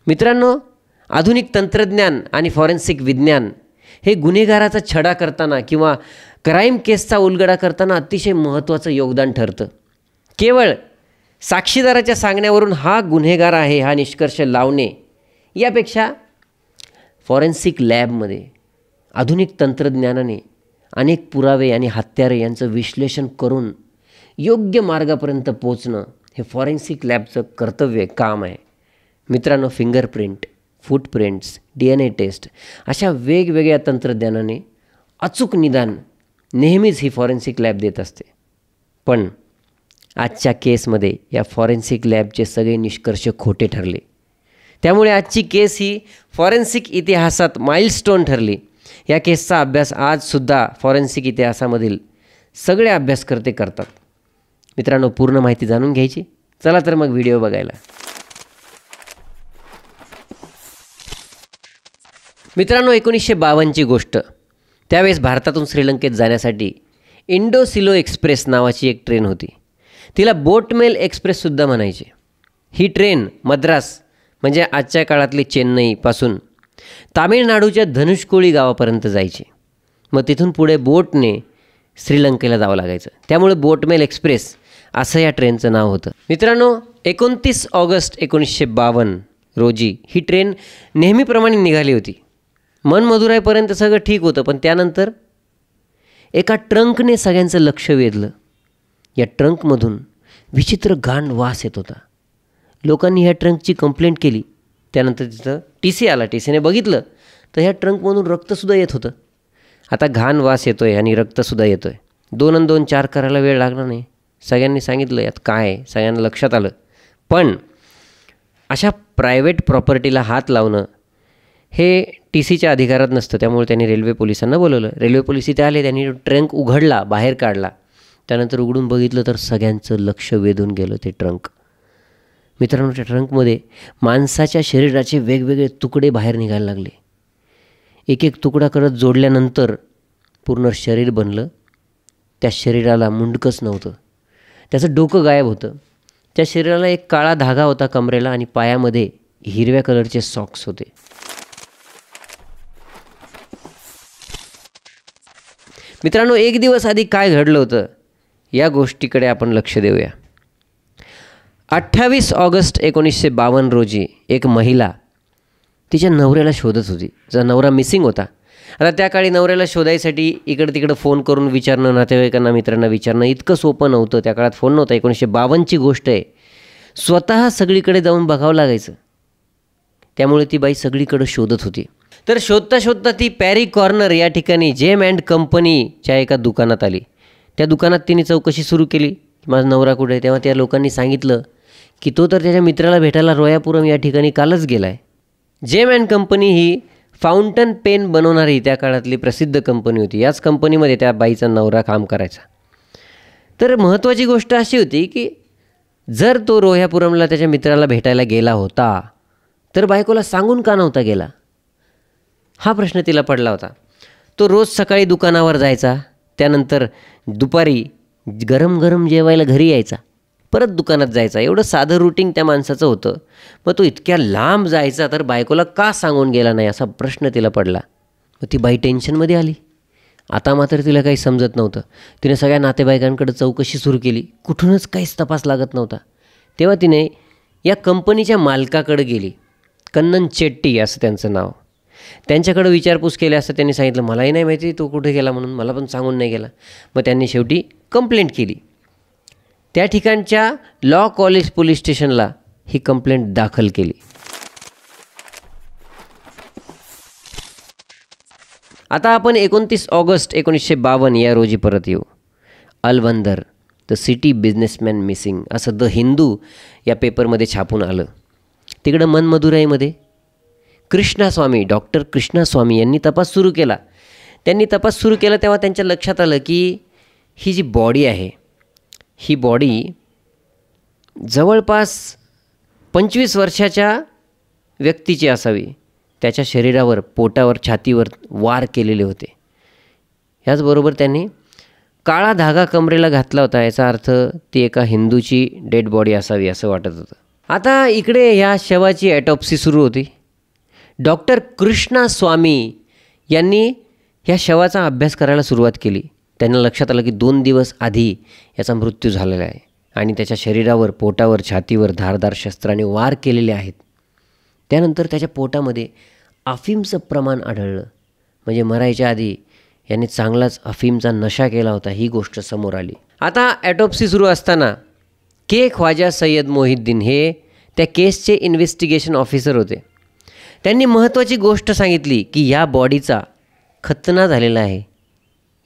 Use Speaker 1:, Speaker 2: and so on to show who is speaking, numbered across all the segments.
Speaker 1: मित्रांनो, आधुनिक तंत्रज्ञान आणि फॉरेन्सिक विज्ञान हे गुन्हेगाराचा छडा करताना किंवा क्राईम केसचा उलगडा करताना अतिशय महत्त्वाचं योगदान ठरतं. केवळ साक्षीदाराच्या सांगण्यावरून हा गुन्हेगार आहे हा निष्कर्ष लावणे यापेक्षा फॉरेन्सिक लॅबमध्ये आधुनिक तंत्रज्ञानाने अनेक पुरावे आणि हत्यारे यांचं विश्लेषण करून योग्य मार्गापर्यंत पोचणं हे फॉरेन्सिक लॅबचं कर्तव्य काम आहे. मित्रांनो, फिंगरप्रिंट, फूटप्रिंट्स, DNA टेस्ट अशा वेगवेगळ्या तंत्रज्ञानाने अचूक निदान नेहमीच ही फॉरेन्सिक लॅब देत असते. पण आजच्या केसमध्ये या फॉरेन्सिक लॅबचे सगळे निष्कर्ष खोटे ठरले. त्यामुळे आजची केस ही फॉरेन्सिक इतिहासात माइलस्टोन ठरली. या केसचा अभ्यास आजसुद्धा फॉरेन्सिक इतिहासामधील सगळे अभ्यासकर्ते करतात. मित्रांनो, पूर्ण माहिती जाणून घ्यायची? चला तर मग व्हिडिओ बघायला. मित्रांनो, 1952ची गोष्ट. त्यावेळेस भारतातून श्रीलंकेत जाण्यासाठी इंडो-सिलो एक्सप्रेस नावाची एक ट्रेन होती. तिला बोटमेल एक्सप्रेससुद्धा म्हणायचे. ही ट्रेन मद्रास म्हणजे आजच्या काळातली चेन्नईपासून तामिळनाडूच्या धनुष्कोडी गावापर्यंत जायची. मग तिथून पुढे बोटने श्रीलंकेला जावं लागायचं. त्यामुळे बोटमेल एक्सप्रेस असं या ट्रेनचं नाव होतं. मित्रांनो, 29 ऑगस्ट 1952 रोजी ही ट्रेन नेहमीप्रमाणे निघाली होती. मनमधुराईपर्यंत सगळं ठीक होतं, पण त्यानंतर एका ट्रंकने सगळ्यांचं लक्ष वेधलं. या ट्रंकमधून विचित्र घाण वास येत होता. लोकांनी ह्या ट्रंकची कंप्लेंट केली. त्यानंतर तिथं TC आला. TCने बघितलं तर ह्या ट्रंकमधून रक्तसुद्धा येत होतं. आता घाण वास येतो आहे आणि रक्तसुद्धा येतो आहे. 2 आणि 2 4 करायला वेळ लागला नाही. सगळ्यांनी सांगितलं यात काय आहे, सगळ्यांना लक्षात आलं. पण अशा प्रायव्हेट प्रॉपर्टीला हात लावणं हे TCच्या अधिकारात नसतं. त्यामुळे त्यांनी रेल्वे पोलिसांना बोलवलं. रेल्वे पोलिस इथे आले. त्यांनी ट्रंक उघडला, बाहेर काढला. त्यानंतर उघडून बघितलं तर सगळ्यांचं लक्ष वेधून गेलं ते ट्रंक. मित्रांनो, त्या ट्रंकमध्ये माणसाच्या शरीराचे वेगवेगळे तुकडे बाहेर निघायला लागले. एक एक तुकडा करत जोडल्यानंतर पूर्ण शरीर बनलं. त्या शरीराला मुंडकंच नव्हतं. त्याचं डोकं गायब होतं. त्या शरीराला एक काळा धागा होता कमरेला आणि पायामध्ये हिरव्या कलरचे सॉक्स होते. मित्रांनो, एक दिवस आधी काय घडलं होतं या गोष्टीकडे आपण लक्ष देऊया. 28 ऑगस्ट 1952 रोजी एक महिला तिच्या नवऱ्याला शोधत होती. तिचा नवरा मिसिंग होता. आता त्या काळी नवऱ्याला शोधायसाठी इकडं तिकडं फोन करून विचारणं, नातेवाईकांना मित्रांना विचारणं इतकं सोपं नव्हतं. त्या काळात फोन नव्हता. 1952ची गोष्ट आहे. स्वतः सगळीकडे जाऊन बघावं लागायचं. त्यामुळे ती बाई सगळीकडे शोधत होती. तर शोधता शोधता ती पॅरी कॉर्नर या ठिकाणी जेम अँड कंपनीच्या एका दुकानात आली. त्या दुकानात तिने चौकशी सुरू केली की माझा नवरा कुठे आहे. तेव्हा त्या लोकांनी सांगितलं की तो तर त्याच्या मित्राला भेटायला रोयापुरम या ठिकाणी कालच गेला आहे. जेम अँड कंपनी ही फाउंटन पेन बनवणारी त्या काळातली प्रसिद्ध कंपनी होती. याच कंपनीमध्ये त्या बाईचा नवरा काम करायचा. तर महत्त्वाची गोष्ट अशी होती की जर तो रोह्यापुरमला त्याच्या मित्राला भेटायला गेला होता तर बायकोला सांगून का नव्हता गेला, हा प्रश्न तिला पडला होता. तो रोज सकाळी दुकानावर जायचा, त्यानंतर दुपारी गरम गरम जेवायला घरी यायचा, परत दुकानात जायचा. एवढं साधं रुटीन त्या माणसाचं होतं. मग तो इतक्या लांब जायचा तर बायकोला का सांगून गेला नाही असा प्रश्न तिला पडला. मग ती बाई टेन्शनमध्ये आली. आता मात्र तिला काही समजत नव्हतं. तिने सगळ्या नातेवाईकांकडे चौकशी सुरू केली. कुठूनच काहीच तपास लागत नव्हता. तेव्हा तिने या कंपनीच्या मालकाकडे गेली. कन्नन चेट्टी असं त्यांचं नाव. त्यांच्याकडे विचारपूस केली असता त्यांनी सांगितलं मलाही नाही माहिती तो कुठे गेला म्हणून, मला पण सांगून नाही गेला. मग त्यांनी शेवटी कंप्लेंट केली. त्या ठिकाणच्या लॉ कॉलेज पोलीस स्टेशनला ही कंप्लेंट दाखल केली. आता आपण 29 ऑगस्ट 1952 या रोजी परत येऊ. अलवंदर द सिटी बिझनेसमॅन मिसिंग असं द हिंदू या पेपरमध्ये छापून आलं. तिकडं मनमधुराईमध्ये कृष्णास्वामी, डॉक्टर कृष्णास्वामी यांनी तपास सुरू केला. त्यांनी तपास सुरू केला तेव्हा त्यांच्या लक्षात आलं की ही जी बॉडी आहे ही बॉडी जवळपास 25 वर्षाच्या व्यक्तीची असावी. त्याच्या शरीरावर, पोटावर, छातीवर वार केलेले होते. ह्याचबरोबर त्यांनी काळा धागा कमरेला घातला होता. याचा अर्थ ती एका हिंदूची डेड बॉडी असावी असं वाटत होतं. आता इकडे ह्या शवाची ॲटॉप्सी सुरू होती. डॉक्टर कृष्णा स्वामी यांनी ह्या शवाचा अभ्यास करायला सुरुवात केली. त्यांना लक्षात आलं की 2 दिवस आधी याचा मृत्यू झालेला आहे आणि त्याच्या शरीरावर, पोटावर, छातीवर धारदार शस्त्राने वार केलेले आहेत. त्यानंतर त्याच्या पोटामध्ये अफीमचं प्रमाण आढळलं. म्हणजे मरायच्या आधी याने चांगलाच अफीमचा नशा केला होता, ही गोष्ट समोर आली. आता ॲटॉप्सी सुरू असताना के ख्वाजा सय्यद मोहिद्दीन हे त्या केसचे इन्व्हेस्टिगेशन ऑफिसर होते. त्यांनी महत्त्वाची गोष्ट सांगितली की या बॉडीचा खतना झालेला आहे.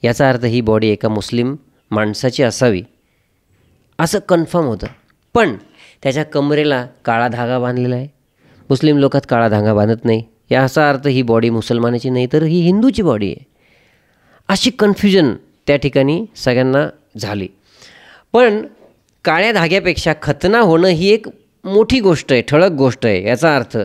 Speaker 1: याचा अर्थ ही बॉडी एका मुस्लिम माणसाची असावी असं कन्फर्म होतं. पण त्याच्या कमरेला काळा धागा बांधलेला आहे. मुस्लिम लोकात काळा धागा बांधत नाही. याचा अर्थ ही बॉडी मुसलमानाची नाही तर ही हिंदूची बॉडी आहे. अशी कन्फ्युजन त्या ठिकाणी सगळ्यांना झाली. पण काळ्या धाग्यापेक्षा खतना होणं ही एक मोठी गोष्ट आहे, ठळक गोष्ट आहे. याचा अर्थ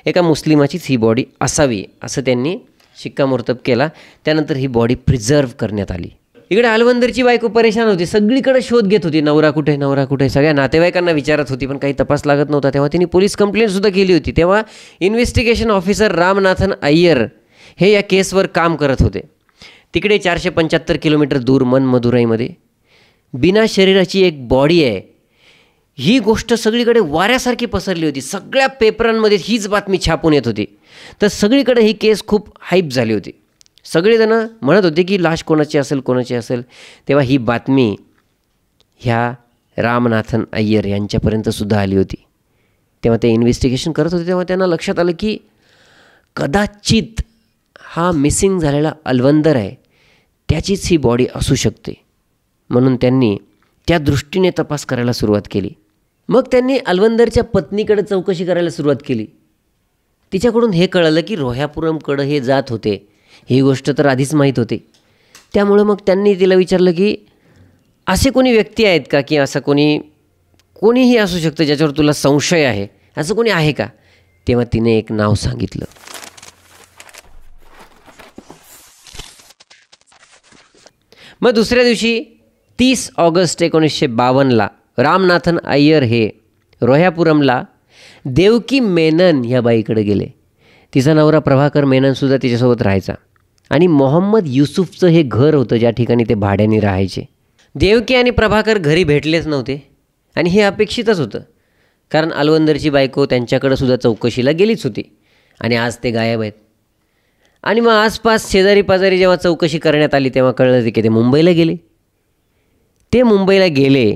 Speaker 1: एका मुस्लिमाचीच ही बॉडी असावी असं त्यांनी शिक्कामोर्तब केला. त्यानंतर ही बॉडी प्रिझर्व करण्यात आली. इकडे अलवंदरची बायको परेशान होती, सगळीकडे शोध घेत होती. नवरा कुठे, नवरा कुठे, सगळ्या नातेवाईकांना विचारत होती, पण काही तपास लागत नव्हता. तेव्हा तिने पोलीस कंप्लेंटसुद्धा केली होती. तेव्हा इन्व्हेस्टिगेशन ऑफिसर रामनाथन अय्यर हे या केसवर काम करत होते. तिकडे 475 किलोमीटर दूर मनमदुराईमध्ये बिना शरीराची एक बॉडी आहे, ही गोष्ट सगळीकडे वाऱ्यासारखी पसरली होती. सगळ्या पेपरांमध्ये हीच बातमी छापून येत होती. तर सगळीकडे ही केस खूप हाईप झाली होती. सगळेजणं म्हणत होते की लाश कोणाची असेल, कोणाची असेल. तेव्हा ही बातमी ह्या रामनाथन अय्यर यांच्यापर्यंतसुद्धा आली होती. तेव्हा ते इन्व्हेस्टिगेशन करत होते. तेव्हा त्यांना लक्षात आलं की कदाचित हा मिसिंग झालेला अलवंदर आहे, त्याचीच ही बॉडी असू शकते. म्हणून त्यांनी त्या दृष्टीने तपास करायला सुरुवात केली. मग त्यांनी अलवंदरच्या पत्नीकडे चौकशी करायला सुरुवात केली. तिच्याकडून हे कळलं की रोह्यापुरमकडं हे जात होते. ही गोष्ट तर आधीच माहीत होती. त्यामुळं मग त्यांनी तिला विचारलं की असे कोणी व्यक्ती आहेत का, की असं कोणीही असू शकतं ज्याच्यावर तुला संशय आहे, असं कोणी आहे का? तेव्हा तिने एक नाव सांगितलं. मग दुसऱ्या दिवशी 30 ऑगस्ट 1952ला रामनाथन अय्यर हे रोह्यापुरमला देवकी मेनन ह्या बाईकडे गेले. तिचा नवरा प्रभाकर मेननसुद्धा तिच्यासोबत राहायचा आणि मोहम्मद युसुफचं हे घर होतं ज्या ठिकाणी ते भाड्याने राहायचे. देवकी आणि प्रभाकर घरी भेटलेच नव्हते आणि हे अपेक्षितच होतं, कारण अलवंदरची बायको त्यांच्याकडं सुद्धा चौकशीला गेलीच होती आणि आज ते गायब आहेत. आणि मग आसपास शेजारी पाजारी जेव्हा चौकशी करण्यात आली तेव्हा कळलं की ते मुंबईला गेले. ते मुंबईला गेले,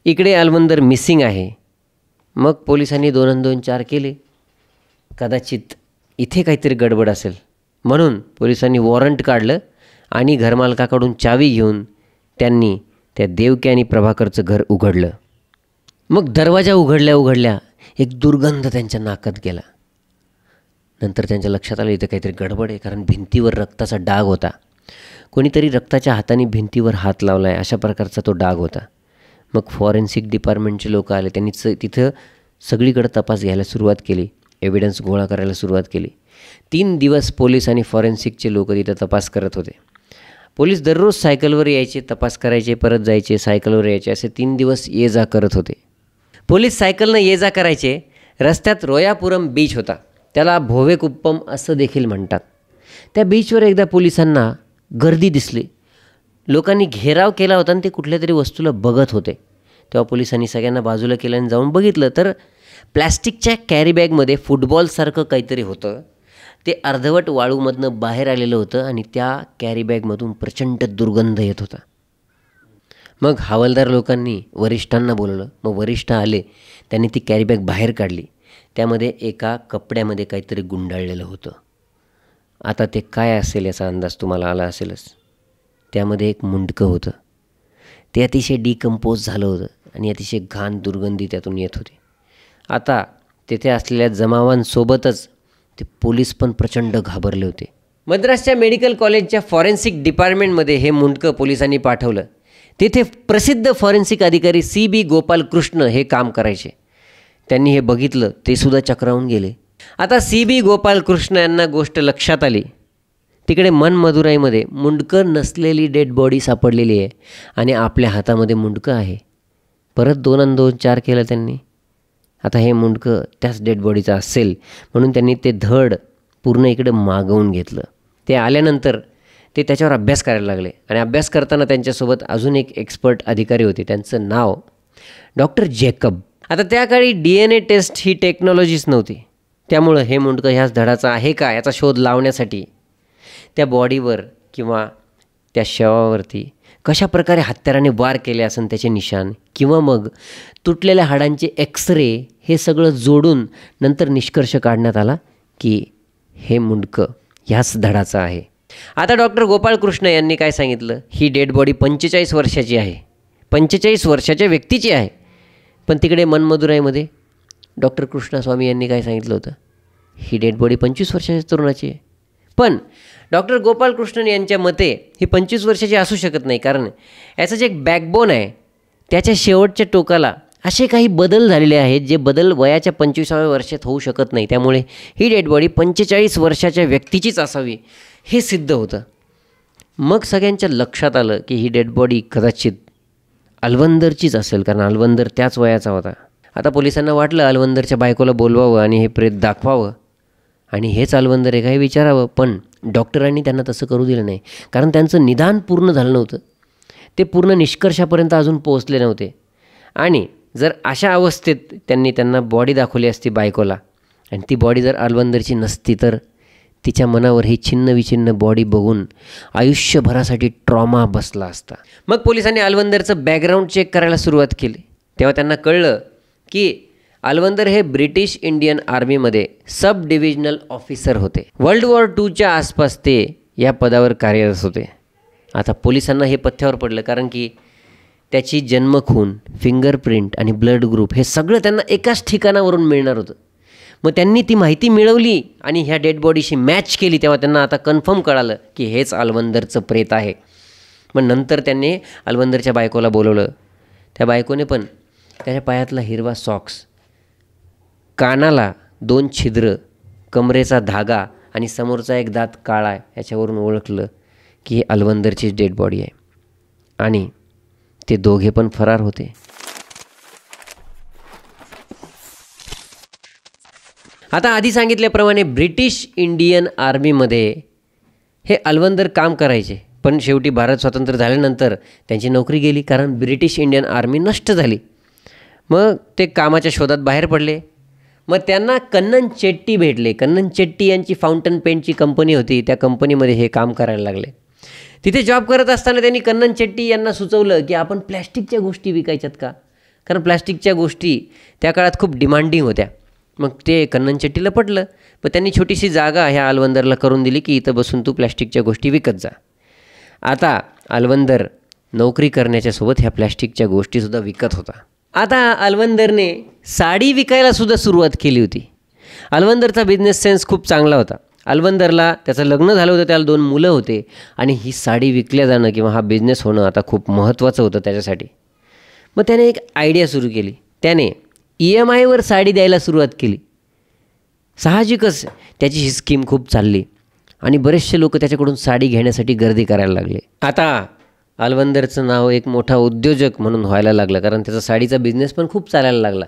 Speaker 1: इकडे अलवंदर मिसिंग आहे. मग पोलिसांनी 2 अन् 2 4 केले. कदाचित इथे काहीतरी गडबड असेल म्हणून पोलिसांनी वॉरंट काढलं आणि घरमालकाकडून चावी घेऊन त्यांनी त्या देवकी आणि प्रभाकरचं घर उघडलं. मग दरवाजा उघडल्या एक दुर्गंध त्यांच्या नाकात गेला. नंतर त्यांच्या लक्षात आलं इथं काहीतरी गडबड आहे, कारण भिंतीवर रक्ताचा डाग होता. कोणीतरी रक्ताच्या हाताने भिंतीवर हात लावला आहे अशा प्रकारचा तो डाग होता. मग फॉरेन्सिक डिपार्टमेंटचे लोक आले. त्यांनी तिथं सगळीकडे तपास घ्यायला सुरुवात केली, एव्हिडन्स गोळा करायला सुरुवात केली. 3 दिवस पोलीस आणि फॉरेन्सिकचे लोक तिथं तपास करत होते. पोलीस दररोज सायकलवर यायचे, तपास करायचे, परत जायचे, सायकलवर यायचे, असे 3 दिवस ये जा करत होते. पोलीस सायकलनं ये जा करायचे. रस्त्यात रोयापुरम बीच होता, त्याला भोवेकुप्पम असं देखील म्हणतात. त्या बीचवर एकदा पोलिसांना गर्दी दिसली. लोकांनी घेराव केला होता आणि ते कुठल्या तरी वस्तूला बघत होते. तेव्हा पोलिसांनी सगळ्यांना बाजूला केलं आणि जाऊन बघितलं तर प्लॅस्टिकच्या कॅरीबॅगमध्ये फुटबॉलसारखं काहीतरी होतं. ते अर्धवट वाळूमधनं बाहेर आलेलं होतं आणि त्या कॅरीबॅगमधून प्रचंड दुर्गंध येत होता. मग हवालदार लोकांनी वरिष्ठांना बोलवलं. मग वरिष्ठ आले, त्यांनी ती कॅरीबॅग बाहेर काढली. त्यामध्ये एका कपड्यामध्ये काहीतरी गुंडाळलेलं होतं. आता ते काय असेल याचा अंदाज तुम्हाला आला असेलच. त्यामध्ये एक मुंडकं होतं. ते अतिशय डिकम्पोज झालं होतं आणि अतिशय घाण दुर्गंधी त्यातून येत होती. आता तेथे असलेल्या जमावांसोबतच ते पोलीस पण प्रचंड घाबरले होते. मद्रासच्या मेडिकल कॉलेजच्या फॉरेन्सिक डिपार्टमेंटमध्ये हे मुंडकं पोलिसांनी पाठवलं. तेथे प्रसिद्ध फॉरेन्सिक अधिकारी CB गोपालकृष्ण हे काम करायचे. त्यांनी हे बघितलं, ते सुद्धा चक्रावून गेले. आता CB गोपालकृष्ण यांना गोष्ट लक्षात आली. तिकडे मनमदुराईमध्ये मुंडकं नसलेली डेड बॉडी सापडलेली आहे आणि आपल्या हातामध्ये मुंडकं आहे. परत 2 अन् 2 4 केलं त्यांनी. आता हे मुंडकं त्याच डेड बॉडीचं असेल म्हणून त्यांनी ते धड पूर्ण इकडं मागवून घेतलं. ते आल्यानंतर ते त्याच्यावर अभ्यास करायला लागले आणि अभ्यास करताना त्यांच्यासोबत अजून एक एक्सपर्ट अधिकारी होते. त्यांचं नाव डॉक्टर जॅकब. आता त्या काळी DNA टेस्ट ही टेक्नॉलॉजीच नव्हती. त्यामुळं हे मुंडकं ह्याच धडाचं आहे का याचा शोध लावण्यासाठी त्या बॉडीवर किंवा त्या शवावरती कशा प्रकारे हत्याराने वार केले असेल त्याचे निशाण किंवा मग तुटलेल्या हाडांचे एक्सरे हे सगळं जोडून नंतर निष्कर्ष काढण्यात आला की हे मुंडकं ह्याच धडाचं आहे. आता डॉक्टर गोपाळकृष्ण यांनी काय सांगितलं, ही डेड बॉडी 45 वर्षाची आहे, 45 वर्षाच्या व्यक्तीची आहे. पण तिकडे मनमदुराईमध्ये डॉक्टर कृष्णस्वामी यांनी काय सांगितलं होतं, ही डेड बॉडी 25 वर्षाच्या तरुणाची आहे. पण डॉक्टर गोपाळकृष्णन यांच्या मते ही 25 वर्षाची असू शकत नाही, कारण याचं जे एक बॅकबोन आहे त्याच्या शेवटच्या टोकाला असे काही बदल झालेले आहेत जे बदल वयाच्या 25व्या वर्षात होऊ शकत नाही. त्यामुळे ही डेड बॉडी 45 वर्षाच्या व्यक्तीचीच असावी हे सिद्ध होतं. मग सगळ्यांच्या लक्षात आलं की ही डेड बॉडी कदाचित अलवंदरचीच असेल, कारण अलवंदर त्याच वयाचा होता. आता पोलिसांना वाटलं अलवंदरच्या बायकोला बोलवावं आणि हे प्रेत दाखवावं आणि हेच अलवंदर आहे काय विचारावं. पण डॉक्टरांनी त्यांना तसं करू दिलं नाही, कारण त्यांचं निदान पूर्ण झालं नव्हतं. ते पूर्ण निष्कर्षापर्यंत अजून पोहोचले नव्हते. आणि जर अशा अवस्थेत त्यांना बॉडी दाखवली असती बायकोला आणि ती बॉडी जर अलवंदरची नसती तर तिच्या मनावर ही छिन्न विछिन्न बॉडी बघून आयुष्यभरासाठी ट्रॉमा बसला असता. मग पोलिसांनी अलवंदरचं बॅकग्राऊंड चेक करायला सुरुवात केली. तेव्हा त्यांना कळलं की अलवंदर हे ब्रिटिश इंडियन आर्मीमध्ये सब डिव्हिजनल ऑफिसर होते. वर्ल्ड वॉर 2च्या आसपास ते या पदावर कार्यरत होते. आता पोलिसांना हे पथ्यावर पडलं, कारण की त्याची जन्मखून, फिंगरप्रिंट आणि ब्लड ग्रुप हे सगळं त्यांना एकाच ठिकाणावरून मिळणार होतं. मग त्यांनी ती माहिती मिळवली आणि ह्या डेड बॉडीशी मॅच केली. तेव्हा त्यांना आता कन्फर्म कळालं की हेच अलवंदरचं प्रेत आहे. मग नंतर त्यांनी अलवंदरच्या बायकोला बोलवलं. त्या बायकोने पण त्याच्या पायातला हिरवा सॉक्स, कानाला 2 छिद्र, कमरेचा धागा आणि समोरचा एक दात काळा आहे याच्यावरून ओळखलं की ही अलवंदरचीच डेड बॉडी आहे. आणि ते दोघे पण फरार होते. आता आधी सांगितल्याप्रमाणे ब्रिटिश इंडियन आर्मीमध्ये हे अलवंदर काम करायचे, पण शेवटी भारत स्वतंत्र झाल्यानंतर त्यांची नोकरी गेली, कारण ब्रिटिश इंडियन आर्मी नष्ट झाली. मग ते कामाच्या शोधात बाहेर पडले. मग त्यांना कन्नन चेट्टी भेटले. कन्नन चेट्टी यांची फाउंटन पेंटची कंपनी होती. त्या कंपनीमध्ये हे काम करायला लागले. तिथे जॉब करत असताना त्यांनी कन्नन चेट्टी यांना सुचवलं की आपण प्लॅस्टिकच्या गोष्टी विकायच्यात का, कारण प्लॅस्टिकच्या गोष्टी त्या काळात खूप डिमांडिंग होत्या. मग ते कन्नन चेट्टीला पटलं. मग त्यांनी छोटीशी जागा ह्या अलवंदरला करून दिली की इथं बसून तू प्लॅस्टिकच्या गोष्टी विकत जा. आता अलवंदर नोकरी करण्याच्या सोबत ह्या प्लॅस्टिकच्या गोष्टीसुद्धा विकत होता. आता अलवंदरने साडी विकायला सुद्धा सुरुवात केली होती. अलवंदरचा बिझनेस सेन्स खूप चांगला होता. अलवंदरला त्याचं लग्न झालं होतं, त्याला 2 मुलं होते आणि ही साडी विकल्या जाणं किंवा हा बिझनेस होणं आता खूप महत्त्वाचं होतं त्याच्यासाठी. मग त्याने एक आयडिया सुरू केली. त्याने EMIवर साडी द्यायला सुरुवात केली. साहजिकच त्याची ही स्कीम खूप चालली आणि बरेचसे लोक त्याच्याकडून साडी घेण्यासाठी गर्दी करायला लागले. आता अलवंदरचं नाव एक मोठा उद्योजक म्हणून व्हायला लागलं, कारण त्याचा साडीचा बिझनेस पण खूप चालायला लागला.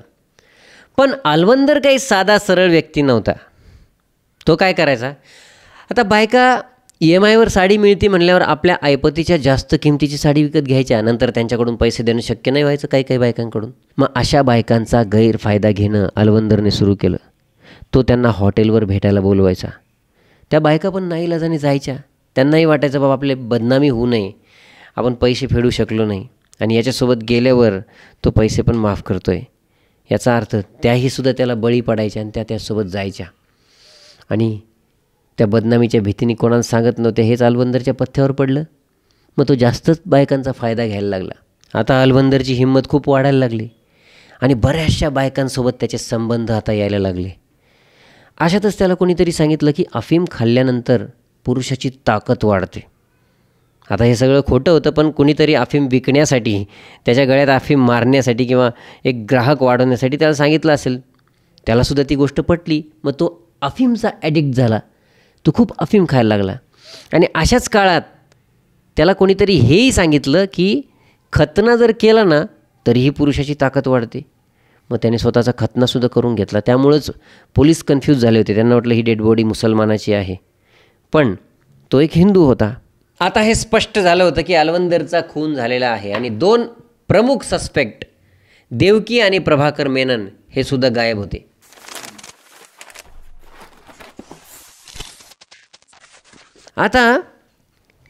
Speaker 1: पण अलवंदर काही साधा सरळ व्यक्ती नव्हता. तो काय करायचा, आता बायका EMIवर साडी मिळते म्हणल्यावर आपल्या ऐपतीच्या जास्त किमतीची साडी विकत घ्यायच्या, नंतर त्यांच्याकडून पैसे देणं शक्य नाही व्हायचं काही काही बायकांकडून. मग अशा बायकांचा गैरफायदा घेणं अलवंदरने सुरू केलं. तो त्यांना हॉटेलवर भेटायला बोलवायचा. त्या बायका पण नाईलाजाने जायच्या. त्यांनाही वाटायचं बाबा आपले बदनामी होऊ नये, आपण पैसे फेडू शकलो नाही आणि याच्यासोबत गेल्यावर तो पैसे पण माफ करतो आहे याचा अर्थ त्याहीसुद्धा त्याला बळी पडायच्या आणि त्यासोबत जायच्या. आणि त्या बदनामीच्या भीतीने कोणाला सांगत नव्हत्या. हेच अलवंदरच्या पथ्यावर पडलं. मग तो जास्तच बायकांचा फायदा घ्यायला लागला. आता अलवंदरची हिंमत खूप वाढायला लागली आणि बऱ्याचशा बायकांसोबत त्याचे संबंध आता यायला लागले. अशातच त्याला कोणीतरी सांगितलं की अफीम खाल्ल्यानंतर पुरुषाची ताकद वाढते. आता हे सगळं खोटं होतं, पण कुणीतरी अफीम विकण्यासाठी, त्याच्या गळ्यात अफीम मारण्यासाठी किंवा एक ग्राहक वाढवण्यासाठी त्याला सांगितलं असेल. त्यालासुद्धा ती गोष्ट पटली. मग तो अफीमचा ॲडिक्ट झाला. तो खूप अफीम खायला लागला. आणि अशाच काळात त्याला कोणीतरी हेही सांगितलं की खतना जर केला ना तरीही पुरुषाची ताकद वाढते. मग त्याने स्वतःचा खतनासुद्धा करून घेतला. त्यामुळंच पोलीस कन्फ्यूज झाले होते. त्यांना वाटलं ही डेड बॉडी मुसलमानाची आहे, पण तो एक हिंदू होता. आता हे स्पष्ट झालं होतं की अलवंदरचा खून झालेला आहे आणि 2 प्रमुख सस्पेक्ट देवकी आणि प्रभाकर मेनन हे सुद्धा गायब होते. आता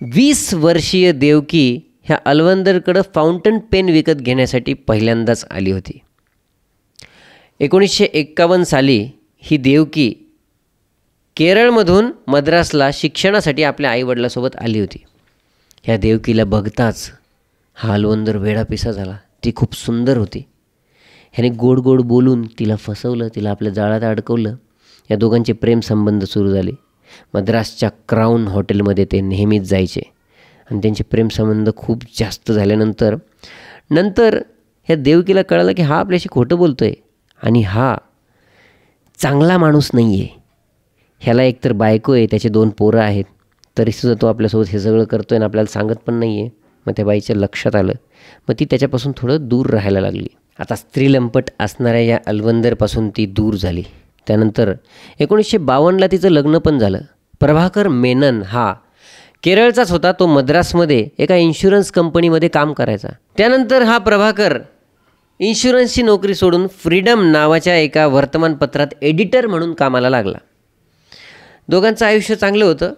Speaker 1: 20 वर्षीय देवकी ह्या अलवंदरकडं फाउंटन पेन विकत घेण्यासाठी पहिल्यांदाच आली होती. 1951 साली ही देवकी केरळमधून मद्रासला शिक्षणासाठी आपल्या आईवडिलासोबत आली होती. ह्या देवकीला बघताच हा अलवंदर वेडापिसा झाला. ती खूप सुंदर होती. ह्याने गोड गोड बोलून तिला फसवलं, तिला आपल्या जाळ्यात अडकवलं. या दोघांचे प्रेमसंबंध सुरू झाले. मद्रासच्या क्राऊन हॉटेलमध्ये ते नेहमीच जायचे आणि त्यांचे प्रेमसंबंध खूप जास्त झाल्यानंतर ह्या देवकीला कळलं की हा आपल्याशी खोटं बोलतो आहे आणि हा चांगला माणूस नाही आहे. ह्याला एकतर बायको आहे, त्याचे 2 पोरं आहेत, तरीसुद्धा तो आपल्यासोबत हे सगळं करतो आहे आणि आपल्याला सांगत पण नाही आहे. मग त्या बाईच्या लक्षात आलं. मग ती त्याच्यापासून थोडं दूर राहायला लागली. आता स्त्रीलंपट असणाऱ्या या अलवंदरपासून ती दूर झाली. त्यानंतर 1952ला तिचं लग्न पण झालं. प्रभाकर मेनन हा केरळचाच होता. तो मद्रासमध्ये एका इन्शुरन्स कंपनीमध्ये काम करायचा. त्यानंतर हा प्रभाकर इन्शुरन्सची नोकरी सोडून फ्रीडम नावाच्या एका वर्तमानपत्रात एडिटर म्हणून कामाला लागला. दोघांचं आयुष्य चांगलं होतं,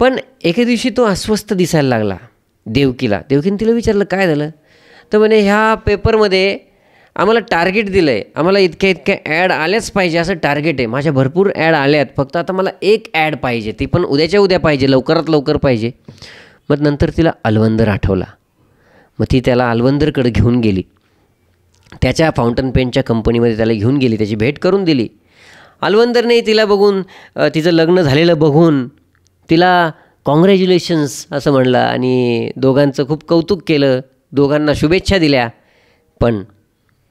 Speaker 1: पण एके दिवशी तो अस्वस्थ दिसायला लागला देवकीने तिला विचारलं काय झालं. तर म्हणे ह्या पेपरमध्ये आम्हाला टार्गेट दिलं आहे, आम्हाला इतक्या ॲड आल्याच पाहिजे असं टार्गेट आहे. माझ्या भरपूर ॲड आल्यात, फक्त आता मला एक ॲड पाहिजे, ती पण उद्याच्या उद्या पाहिजे, लवकरात लवकर पाहिजे. मग नंतर तिला अलवंदर आठवला. मग ती त्याला अलवंदरकडे घेऊन गेली. त्याच्या फाउंटन पेनच्या कंपनीमध्ये त्याला घेऊन गेली, त्याची भेट करून दिली. अलवंदरने तिला बघून, तिचं लग्न झालेलं बघून तिला कॉंग्रॅच्युलेशन्स असं म्हणलं आणि दोघांचं खूप कौतुक केलं, दोघांना शुभेच्छा दिल्या. पण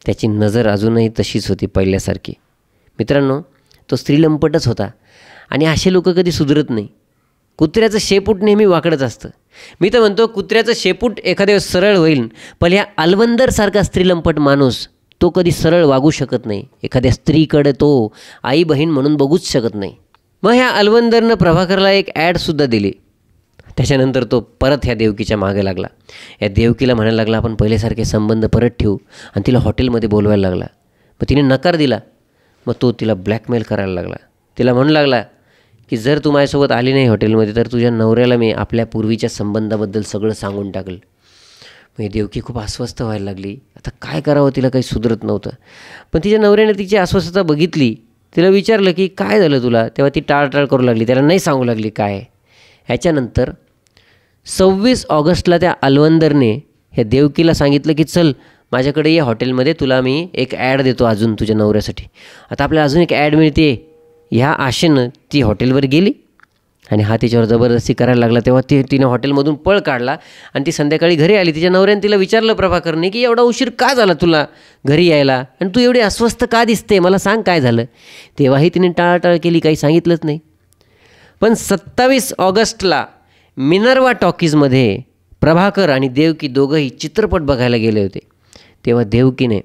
Speaker 1: त्याची नजर अजूनही तशीच होती पहिल्यासारखी. मित्रांनो, तो स्त्रीलंपटच होता आणि असे लोक कधी सुधरत नाही. कुत्र्याचं शेपूट नेहमी वाकडंच असतं. मी तर म्हणतो कुत्र्याचं शेपूट एखाद्या वेळेस सरळ होईल, पण ह्या अलवंदरसारखा स्त्रीलंपट माणूस तो कधी सरळ वागू शकत नाही. एखाद्या स्त्रीकडे तो आई बहीण म्हणून बघूच शकत नाही. मग ह्या अलवंदरनं प्रभाकरला एक ॲडसुद्धा दिली. त्याच्यानंतर तो परत ह्या देवकीच्या मागे लागला. या देवकीला म्हणायला लागला आपण पहिल्यासारखे संबंध परत ठेवू आणि तिला हॉटेलमध्ये बोलवायला लागला. मग तिने नकार दिला. मग तो तिला ब्लॅकमेल करायला लागला. तिला म्हणू लागला की जर तू माझ्यासोबत आली नाही हॉटेलमध्ये तर तुझ्या नवऱ्याला मी आपल्या पूर्वीच्या संबंधाबद्दल सगळं सांगून टाकेल. मग ही देवकी खूप अस्वस्थ व्हायला लागली. आता काय करावं, तिला काही सुधरत नव्हतं. पण तिच्या नवऱ्याने तिची अस्वस्थता बघितली. तिला विचारलं की काय झालं तुला, तेव्हा ती टाळटाळ करू लागली, त्याला नाही सांगू लागली काय. ह्याच्यानंतर 26 ऑगस्टला त्या अलवंदरने ह्या देवकीला सांगितलं की चल माझ्याकडे ये हॉटेलमध्ये, तुला मी एक ॲड देतो अजून तुझ्या नवऱ्यासाठी. आता आपल्याला अजून एक ॲड मिळते ह्या आशेनं ती हॉटेलवर गेली आणि हा तिच्यावर जबरदस्ती करायला लागला. तेव्हा तिनं हॉटेलमधून पळ काढला आणि ती संध्याकाळी घरी आली. तिच्या नवऱ्याने तिला विचारलं प्रभाकरने की एवढा उशीर का झाला तुला घरी यायला आणि तू एवढी अस्वस्थ का दिसते, मला सांग काय झालं. तेव्हाही तिने टाळाटाळ केली, काही सांगितलंच नाही. पण 27 ऑगस्टला मिनर्वा टॉकीजमध्ये प्रभाकर आणि देवकी दोघंही चित्रपट बघायला गेले होते. तेव्हा देवकीने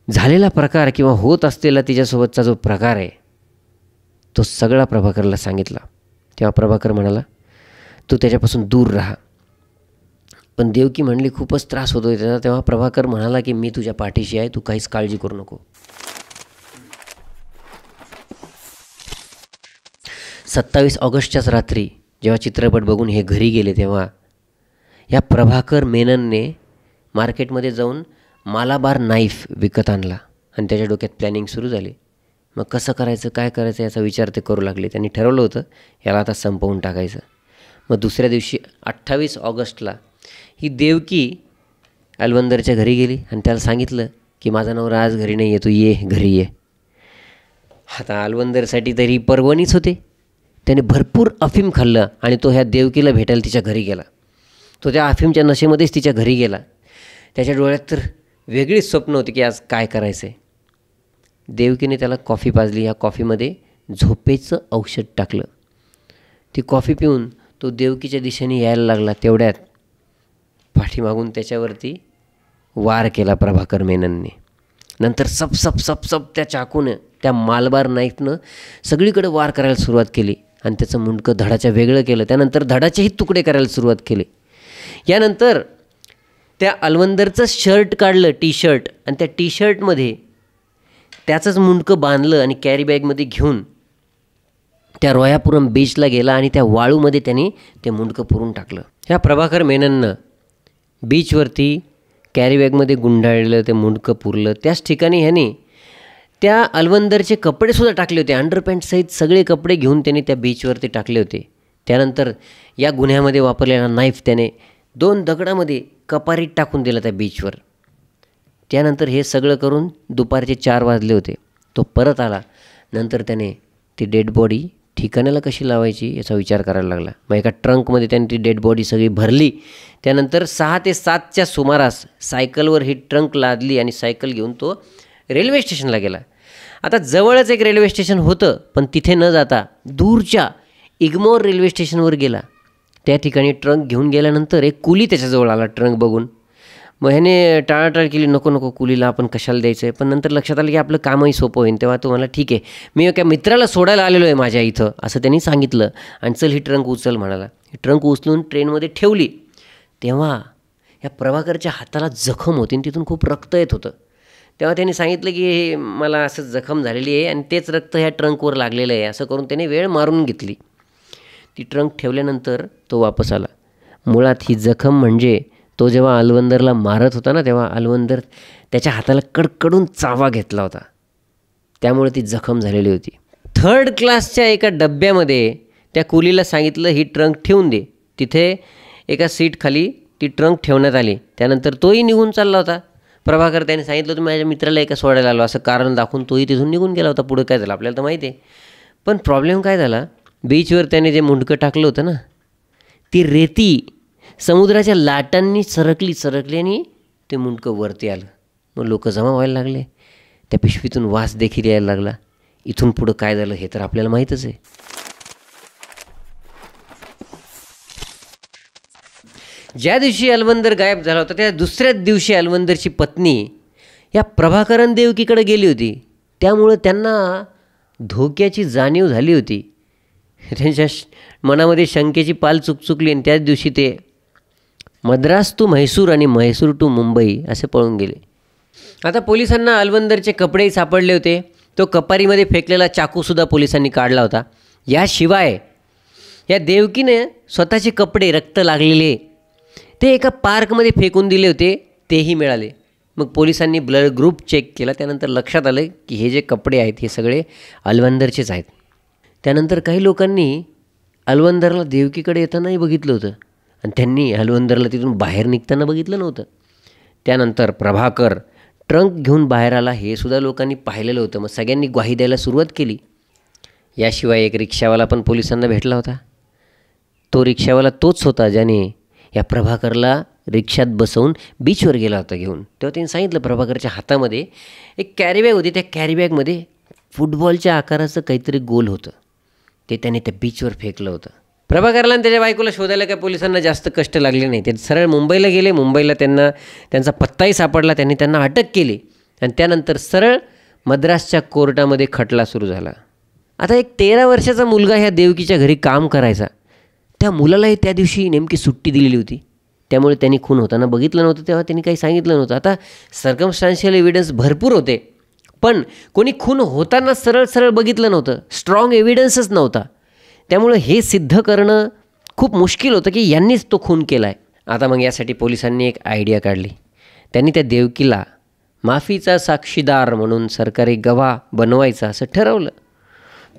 Speaker 1: झालेला प्रकार किंवा होत असलेला तिच्यासोबतचा जो प्रकार आहे तो सगळा प्रभाकरला सांगितला. तेव्हा प्रभाकर म्हणाला तू त्याच्यापासून दूर राहा. पण देवकी म्हणली खूपच त्रास होतो त्याचा. तेव्हा प्रभाकर म्हणाला की मी तुझ्या पाठीशी आहे, तू काहीच काळजी करू नको. 27 ऑगस्टच्याच रात्री जेव्हा चित्रपट बघून हे घरी गेले तेव्हा या प्रभाकर मेननने मार्केटमध्ये जाऊन मालाबार नाईफ विकत आणला आणि त्याच्या डोक्यात प्लॅनिंग सुरू झाली. मग कसं करायचं, काय करायचं याचा विचार ते करू लागले. त्यांनी ठरवलं होतं याला आता संपवून टाकायचं. मग दुसऱ्या दिवशी 28 ऑगस्टला ही देवकी अलवंदरच्या घरी गेली आणि त्याला सांगितलं की माझा नवरा आज घरी नाही आहे, तू ये घरी ये. आता अलवंदरसाठी तरी पर्वणीच होते. त्याने भरपूर अफीम खाल्लं आणि तो ह्या देवकीला भेटायला तिच्या घरी गेला. तो त्या अफीमच्या नशेमध्येच तिच्या घरी गेला. त्याच्या डोळ्यात तर वेगळीच स्वप्न होती की आज काय करायचं आहे. देवकीने त्याला कॉफी पाजली. या कॉफीमध्ये झोपेचं औषध टाकलं. ती कॉफी पिऊन तो देवकीच्या दिशेने यायला लागला. तेवढ्यात पाठीमागून त्याच्यावरती वार केला प्रभाकर मेननने. नंतर सप सप सप सप त्या चाकूनं, त्या मालबार नाईफनं सगळीकडे वार करायला सुरुवात केली आणि त्याचं मुंडकं धडाच्या वेगळं केलं. त्यानंतर धडाचेही तुकडे करायला सुरुवात केले. यानंतर त्या अलवंदरचं शर्ट काढलं, टी शर्ट, आणि त्या टी शर्टमध्ये त्याचंच मुंडकं बांधलं आणि कॅरी बॅगमध्ये घेऊन त्या रोयापुरम बीचला गेला आणि त्या वाळूमध्ये त्यांनी ते मुंडकं पुरून टाकलं. ह्या प्रभाकर मेनननं बीचवरती कॅरी बॅगमध्ये गुंडाळलेलं ते मुंडकं पुरलं. त्याच ठिकाणी ह्याने त्या अलवंदरचे कपडेसुद्धा टाकले होते, अंडरपॅन्टसहित सगळे कपडे घेऊन त्यांनी त्या बीचवरती टाकले होते. त्यानंतर या गुन्ह्यामध्ये वापरलेला नाईफ त्याने 2 दगडामध्ये कपारीत टाकून दिला त्या बीचवर. त्यानंतर हे सगळं करून दुपारचे 4 वाजले होते. तो परत आला. नंतर त्याने ती डेड बॉडी ठिकाणाला कशी लावायची याचा विचार करायला लागला. मग एका ट्रंकमध्ये त्याने ती डेड बॉडी सगळी भरली. त्यानंतर 6 ते 7च्या सुमारास सायकलवर ही ट्रंक लादली आणि सायकल घेऊन तो रेल्वे स्टेशनला गेला. आता जवळच एक रेल्वे स्टेशन होतं, पण तिथे न जाता दूरच्या इग्मोर रेल्वे स्टेशनवर गेला. त्या ठिकाणी ट्रंक घेऊन गेल्यानंतर एक कुली त्याच्याजवळ आला ट्रंक बघून. मग ह्याने टाळाटाळ केली, नको नको कुलीला आपण कशाला द्यायचं आहे. पण नंतर लक्षात आलं की आपलं कामही सोपं होईल. तेव्हा तो मला ठीक आहे, मी एका मित्राला सोडायला आलेलो आहे माझ्या इथं, असं त्यांनी सांगितलं. आणि चल ही ट्रंक उचल म्हणाला. ही ट्रंक उचलून ट्रेनमध्ये ठेवली. तेव्हा या प्रभाकरच्या हाताला जखम होती आणि तिथून खूप रक्त येत होतं. तेव्हा त्यांनी सांगितलं की हे मला असं जखम झालेली आहे आणि तेच रक्त ह्या ट्रंकवर लागलेलं आहे. असं करून त्याने वेळ मारून घेतली. ती ट्रंक ठेवल्यानंतर तो वापस आला. मुळात ही जखम म्हणजे तो जेव्हा अलवंदरला मारत होता ना, तेव्हा अलवंदर त्याच्या हाताला कडकडून चावा घेतला होता, त्यामुळे ती जखम झालेली होती. 3rd क्लासच्या एका डब्यामध्ये त्या कुलीला सांगितलं ही ट्रंक ठेवून दे. तिथे एका सीट खाली ती ट्रंक ठेवण्यात आली. त्यानंतर तोही निघून चालला होता. प्रभाकर त्याने सांगितलं तुम्ही माझ्या मित्राला एका सोडायला आलो असं कारण दाखवून तोही तिथून निघून गेला होता. पुढं काय झालं आपल्याला तर माहिती आहे. पण प्रॉब्लेम काय झाला, बीचवर त्याने जे मुंडकं टाकलं होतं ना, ती रेती समुद्राच्या लाटांनी सरकली आणि ते मुंडकं वरती आलं. मग लोक जमा व्हायला लागले. त्या पिशवीतून वास देखील यायला लागला. इथून पुढं काय झालं हे तर आपल्याला माहीतच आहे. ज्या दिवशी अलवंदर गायब झाला होता त्या दुसऱ्याच दिवशी अलवंदरची पत्नी या प्रभाकरन देवकीकडे गेली होती. त्यामुळं त्यांना धोक्याची जाणीव झाली होती. त्यांच्या मनामध्ये शंकेची पाल चुकचुकली आणि त्याच दिवशी ते मद्रास टू म्हैसूर आणि म्हैसूर टू मुंबई असे पळून गेले. आता पोलिसांना अलवंदरचे कपडेही सापडले होते. तो कपारीमध्ये फेकलेला चाकूसुद्धा पोलिसांनी काढला होता. याशिवाय या देवकीने स्वतःचे कपडे रक्त लागलेले ते एका पार्कमध्ये फेकून दिले होते, तेही मिळाले. मग पोलिसांनी ब्लड ग्रुप चेक केला. त्यानंतर लक्षात आलं की हे जे कपडे आहेत हे सगळे अलवंदरचेच आहेत. त्यानंतर काही लोकांनी अलवंदरला देवकीकडे येतानाही बघितलं होतं आणि त्यांनी अलवंदरला तिथून बाहेर निघताना बघितलं नव्हतं. त्यानंतर प्रभाकर ट्रंक घेऊन बाहेर आला हे सुद्धा लोकांनी पाहिलेलं होतं. मग सगळ्यांनी ग्वाही द्यायला सुरुवात केली. याशिवाय एक रिक्षावाला पण पोलिसांना भेटला होता. तो रिक्षावाला तोच होता ज्याने या प्रभाकरला रिक्षात बसवून बीचवर गेला होता घेऊन. तेव्हा त्यांनी सांगितलं प्रभाकरच्या हातामध्ये एक कॅरीबॅग होती. त्या कॅरीबॅगमध्ये फुटबॉलच्या आकाराचं काहीतरी गोल होतं. ते त्याने त्या बीचवर फेकलं होतं. प्रभाकरला आणि त्याच्या बायकोला शोधायला काय पोलिसांना जास्त कष्ट लागले नाही. ते सरळ मुंबईला गेले. मुंबईला त्यांचा पत्ताही सापडला. त्यांनी त्यांना अटक केली आणि त्यानंतर सरळ मद्रासच्या कोर्टामध्ये खटला सुरू झाला. आता एक 13 वर्षाचा मुलगा ह्या देवकीच्या घरी काम करायचा. त्या मुलालाही त्या दिवशी नेमकी सुट्टी दिलेली होती. त्यामुळे त्यांनी खून होताना बघितलं नव्हतं. तेव्हा त्यांनी काही सांगितलं नव्हतं. आता सर्कमस्टान्शियल एव्हिडन्स भरपूर होते, पण कोणी खून होताना सरळ बघितलं नव्हतं. स्ट्रॉंग एव्हिडन्सच नव्हता. त्यामुळे हे सिद्ध करणं खूप मुश्किल होतं की यांनीच तो खून केला आहे. आता मग यासाठी पोलिसांनी एक आयडिया काढली. त्यांनी त्या देवकीला माफीचा साक्षीदार म्हणून सरकारी गवाह बनवायचा असं ठरवलं.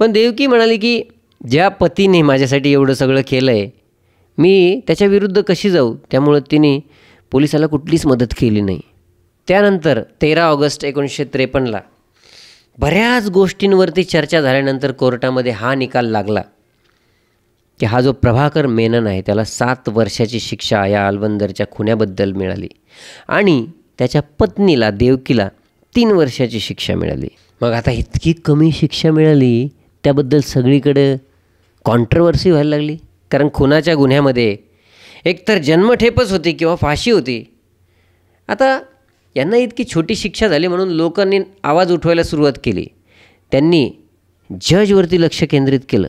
Speaker 1: पण देवकी म्हणाली की ज्या पतीने माझ्यासाठी एवढं सगळं केलं आहे मी त्याच्याविरुद्ध कशी जाऊ. त्यामुळं तिने पोलिसाला कुठलीच मदत केली नाही. त्यानंतर 13 ऑगस्ट 1953ला बऱ्याच गोष्टींवरती चर्चा झाल्यानंतर कोर्टामध्ये हा निकाल लागला की हा जो प्रभाकर मेनन आहे त्याला 7 वर्षाची शिक्षा या अलवंदरच्या खुन्याबद्दल मिळाली आणि त्याच्या पत्नीला देवकीला 3 वर्षाची शिक्षा मिळाली. मग आता इतकी कमी शिक्षा मिळाली त्याबद्दल सगळीकडे कॉन्ट्रोवर्सी व्हायला लागली. कारण खुनाच्या गुन्ह्यामध्ये एकतर जन्मठेपच होती किंवा फाशी होती. आता यांना इतकी छोटी शिक्षा झाली म्हणून लोकांनी आवाज उठवायला सुरुवात केली. त्यांनी जजवरती लक्ष केंद्रित केलं.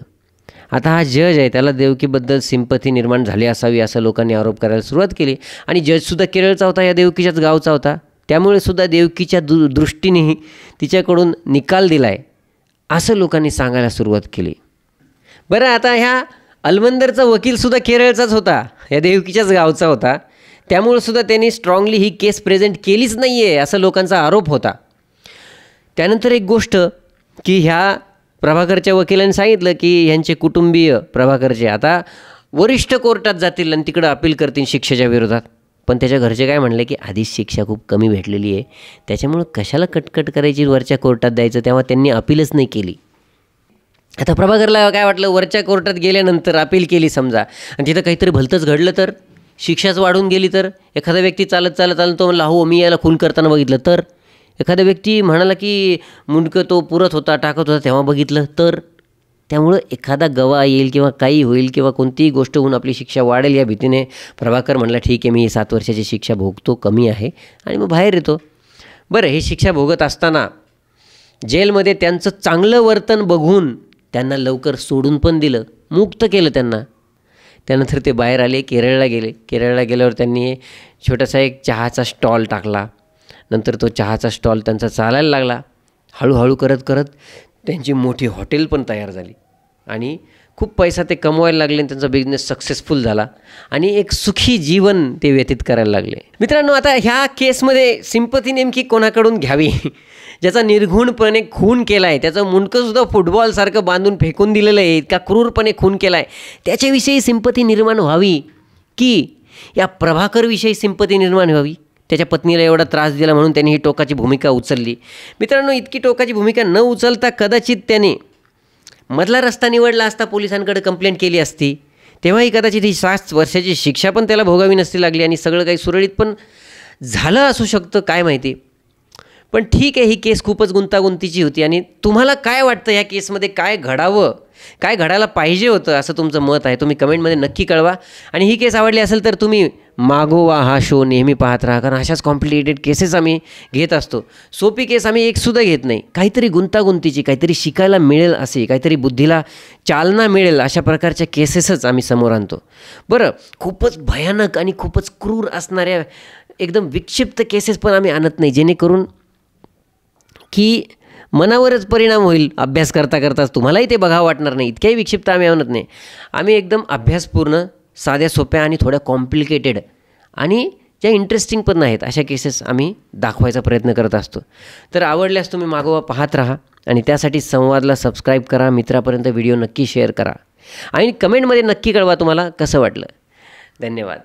Speaker 1: आता हा जज आहे, त्याला देवकीबद्दल सिंपथी निर्माण झाली असावी असं लोकांनी आरोप करायला सुरुवात केली. आणि जजसुद्धा केरळचा होता, या देवकीच्याच गावचा होता. त्यामुळे सुद्धा देवकीच्या दृष्टीनेही तिच्याकडून निकाल दिला आहे असं लोकांनी सांगायला सुरुवात केली. बरं, आता ह्या अलमंदरचा वकीलसुद्धा केरळचाच होता, या देवकीच्याच गावचा होता. त्यामुळे सुद्धा त्यांनी स्ट्रॉंगली ही केस प्रेझेंट केलीच नाही आहे असा लोकांचा आरोप होता. त्यानंतर एक गोष्ट की ह्या प्रभाकरच्या वकिलांनी सांगितलं की ह्यांचे कुटुंबीय प्रभाकरचे आता वरिष्ठ कोर्टात जातील आणि तिकडं अपील करतील शिक्षेच्या विरोधात. पण त्याच्या घरचे काय म्हणले की आधीच शिक्षा खूप कमी भेटलेली आहे, त्याच्यामुळं कशाला कटकट करायची, वरच्या कोर्टात द्यायचं. तेव्हा त्यांनी अपीलच नाही केली. आता प्रभाकरला काय वाटलं, वरच्या कोर्टात गेल्यानंतर अपील केली समजा आणि तिथं काहीतरी भलतंच घडलं तर, शिक्षाच वाढून गेली तर, एखादा व्यक्ती चालत तो म्हणला हो मी याला खून करताना बघितलं तर, एखादा व्यक्ती म्हणाला की मुंडकं तो पुरत होता टाकत होता तेव्हा बघितलं तर, त्यामुळं एखादा गवा येईल किंवा काही होईल किंवा कोणतीही गोष्ट होऊन आपली शिक्षा वाढेल या भीतीने प्रभाकर म्हणला ठीक आहे मी 7 वर्षाची शिक्षा भोगतो, कमी आहे, आणि मग बाहेर येतो. बरं, हे शिक्षा भोगत असताना जेलमध्ये त्यांचं चांगलं वर्तन बघून त्यांना लवकर सोडून पण दिलं, मुक्त केलं त्यांना. त्यानंतर ते बाहेर आले, केरळला गेले. केरळला गेल्यावर त्यांनी छोटासा एक चहाचा स्टॉल टाकला. नंतर तो चहाचा स्टॉल त्यांचा चालायला लागला. हळूहळू करत करत त्यांची मोठी हॉटेल पण तयार झाली आणि खूप पैसा ते कमवायला लागले आणि त्यांचा बिझनेस सक्सेसफुल झाला आणि एक सुखी जीवन ते व्यतीत करायला लागले. मित्रांनो, आता ह्या केसमध्ये सिंपथी नेमकी कोणाकडून घ्यावी? ज्याचा निर्घुणपणे खून केला आहे, त्याचं मुंडकंसुद्धा फुटबॉलसारखं बांधून फेकून दिलेलं आहे, इतका क्रूरपणे खून केला आहे, त्याच्याविषयी सिंपथी निर्माण व्हावी की या प्रभाकरविषयी सिंपथी निर्माण व्हावी? त्याच्या पत्नीला एवढा त्रास दिला म्हणून त्यांनी ही टोकाची भूमिका उचलली. मित्रांनो, इतकी टोकाची भूमिका न उचलता कदाचित त्याने मधला रस्ता निवडला असता, पोलिसांकडे कंप्लेंट केली असती, तेव्हाही कदाचित ही 7 वर्षाची शिक्षा पण त्याला भोगावी नसती लागली आणि सगळं काही सुरळीत पण झालं असू शकतं, काय माहिती. पण ठीक आहे, ही केस खूपच गुंतागुंतीची होती. आणि तुम्हाला काय वाटतं ह्या केसमध्ये काय घडावं, काय घडायला पाहिजे होतं असं तुमचं मत आहे, तुम्ही कमेंटमध्ये नक्की कळवा. आणि ही केस आवडली असेल तर तुम्ही मागोवा हा शो नेहमी पाहत राहा, कारण अशाच कॉम्प्लिकेटेड केसेस आम्ही घेत असतो. सोपी केस आम्ही एकसुद्धा घेत नाही, काहीतरी गुंतागुंतीची, काहीतरी शिकायला मिळेल असे, काहीतरी बुद्धीला चालना मिळेल अशा प्रकारच्या केसेसच आम्ही समोर आणतो. बरं, खूपच भयानक आणि खूपच क्रूर असणाऱ्या एकदम विक्षिप्त केसेस पण आम्ही आणत नाही, जेणेकरून की मनावरच परिणाम होईल. अभ्यास करता करताच तुम्हालाही ते बघावं वाटणार नाही, इतक्याही विक्षिप्त आम्ही आणत नाही. आम्ही एकदम अभ्यासपूर्ण, साध्या सोप्या आणि थोड्या कॉम्प्लिकेटेड आणि ज्या इंटरेस्टिंग पण नाहीत अशा केसेस आम्ही दाखवायचा प्रयत्न करत असतो. तर आवडल्यास तुम्ही मागोवा पाहत राहा आणि त्यासाठी संवादला सबस्क्राईब करा, मित्रापर्यंत व्हिडिओ नक्की शेअर करा आणि कमेंटमध्ये नक्की कळवा तुम्हाला कसं वाटलं. धन्यवाद.